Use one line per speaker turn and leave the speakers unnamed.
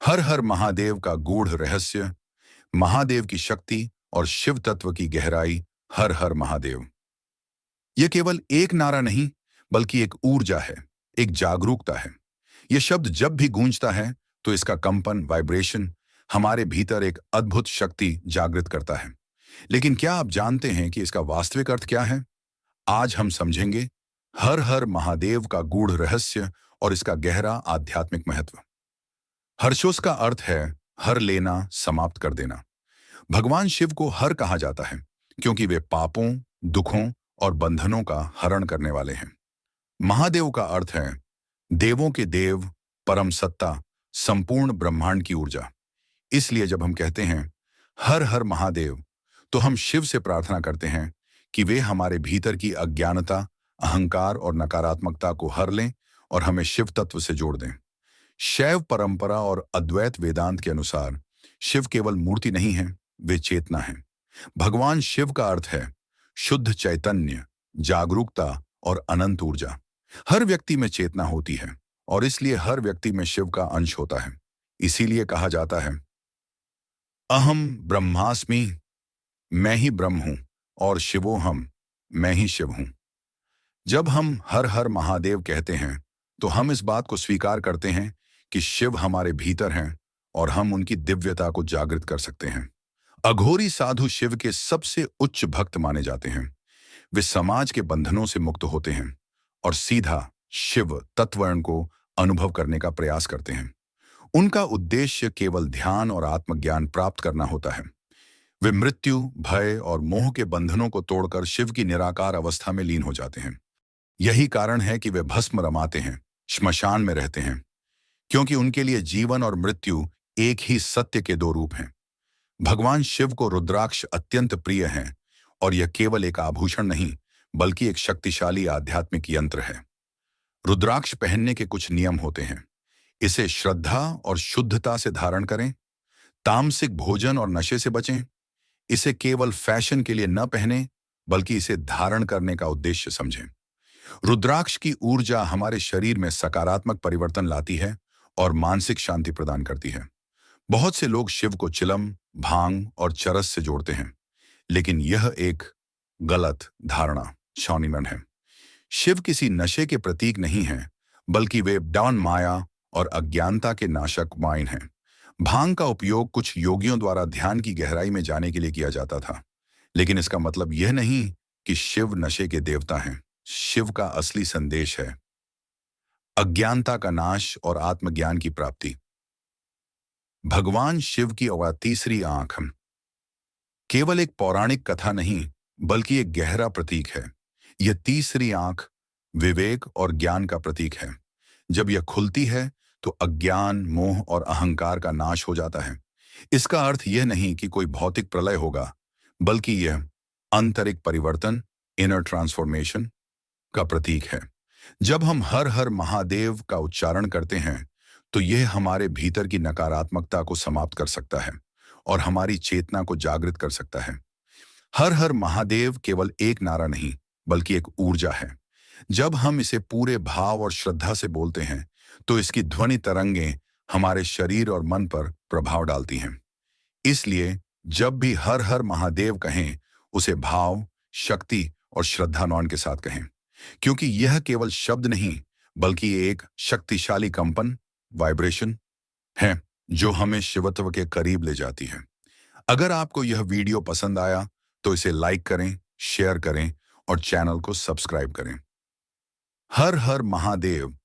हर हर महादेव का गूढ़ रहस्य, महादेव की शक्ति और शिव तत्व की गहराई। हर हर महादेव यह केवल एक नारा नहीं, बल्कि एक ऊर्जा है, एक जागरूकता है। यह शब्द जब भी गूंजता है तो इसका कंपन, वाइब्रेशन हमारे भीतर एक अद्भुत शक्ति जागृत करता है। लेकिन क्या आप जानते हैं कि इसका वास्तविक अर्थ क्या है? आज हम समझेंगे हर हर महादेव का गूढ़ रहस्य और इसका गहरा आध्यात्मिक महत्व। हर्षोस का अर्थ है हर लेना, समाप्त कर देना। भगवान शिव को हर कहा जाता है क्योंकि वे पापों, दुखों और बंधनों का हरण करने वाले हैं। महादेव का अर्थ है देवों के देव, परम सत्ता, संपूर्ण ब्रह्मांड की ऊर्जा। इसलिए जब हम कहते हैं हर हर महादेव, तो हम शिव से प्रार्थना करते हैं कि वे हमारे भीतर की अज्ञानता, अहंकार और नकारात्मकता को हर लें और हमें शिव तत्व से जोड़ दें। शैव परंपरा और अद्वैत वेदांत के अनुसार शिव केवल मूर्ति नहीं है, वे चेतना है। भगवान शिव का अर्थ है शुद्ध चैतन्य, जागरूकता और अनंत ऊर्जा। हर व्यक्ति में चेतना होती है और इसलिए हर व्यक्ति में शिव का अंश होता है। इसीलिए कहा जाता है अहम ब्रह्मास्मि, मैं ही ब्रह्म हूं, और शिवोहम, मैं ही शिव हूं। जब हम हर हर महादेव कहते हैं तो हम इस बात को स्वीकार करते हैं कि शिव हमारे भीतर हैं और हम उनकी दिव्यता को जागृत कर सकते हैं। अघोरी साधु शिव के सबसे उच्च भक्त माने जाते हैं। वे समाज के बंधनों से मुक्त होते हैं और सीधा शिव तत्वर्ण को अनुभव करने का प्रयास करते हैं। उनका उद्देश्य केवल ध्यान और आत्मज्ञान प्राप्त करना होता है। वे मृत्यु, भय और मोह के बंधनों को तोड़कर शिव की निराकार अवस्था में लीन हो जाते हैं। यही कारण है कि वे भस्म रमाते हैं, श्मशान में रहते हैं, क्योंकि उनके लिए जीवन और मृत्यु एक ही सत्य के दो रूप हैं। भगवान शिव को रुद्राक्ष अत्यंत प्रिय हैं और यह केवल एक आभूषण नहीं, बल्कि एक शक्तिशाली आध्यात्मिक यंत्र है। रुद्राक्ष पहनने के कुछ नियम होते हैं। इसे श्रद्धा और शुद्धता से धारण करें, तामसिक भोजन और नशे से बचें। इसे केवल फैशन के लिए न पहनें, बल्कि इसे धारण करने का उद्देश्य समझें। रुद्राक्ष की ऊर्जा हमारे शरीर में सकारात्मक परिवर्तन लाती है और मानसिक शांति प्रदान करती है। बहुत से लोग शिव को चिलम, भांग और चरस से जोड़ते हैं, लेकिन यह एक गलत धारणा, शॉनिमन है। शिव किसी नशे के प्रतीक नहीं है, बल्कि वे डॉन माया और अज्ञानता के नाशक वाइन हैं। भांग का उपयोग कुछ योगियों द्वारा ध्यान की गहराई में जाने के लिए किया जाता था, लेकिन इसका मतलब यह नहीं कि शिव नशे के देवता हैं। शिव का असली संदेश है अज्ञानता का नाश और आत्मज्ञान की प्राप्ति। भगवान शिव की वह तीसरी आंख केवल एक पौराणिक कथा नहीं, बल्कि एक गहरा प्रतीक है। यह तीसरी आंख विवेक और ज्ञान का प्रतीक है। जब यह खुलती है तो अज्ञान, मोह और अहंकार का नाश हो जाता है। इसका अर्थ यह नहीं कि कोई भौतिक प्रलय होगा, बल्कि यह आंतरिक परिवर्तन, इनर ट्रांसफॉर्मेशन का प्रतीक है। जब हम हर हर महादेव का उच्चारण करते हैं तो यह हमारे भीतर की नकारात्मकता को समाप्त कर सकता है और हमारी चेतना को जागृत कर सकता है। हर हर महादेव केवल एक नारा नहीं, बल्कि एक ऊर्जा है। जब हम इसे पूरे भाव और श्रद्धा से बोलते हैं तो इसकी ध्वनि तरंगें हमारे शरीर और मन पर प्रभाव डालती हैं। इसलिए जब भी हर हर महादेव कहें, उसे भाव, शक्ति और श्रद्धानौन के साथ कहें, क्योंकि यह केवल शब्द नहीं, बल्कि एक शक्तिशाली कंपन, वाइब्रेशन है जो हमें शिवत्व के करीब ले जाती है। अगर आपको यह वीडियो पसंद आया तो इसे लाइक करें, शेयर करें और चैनल को सब्सक्राइब करें। हर हर महादेव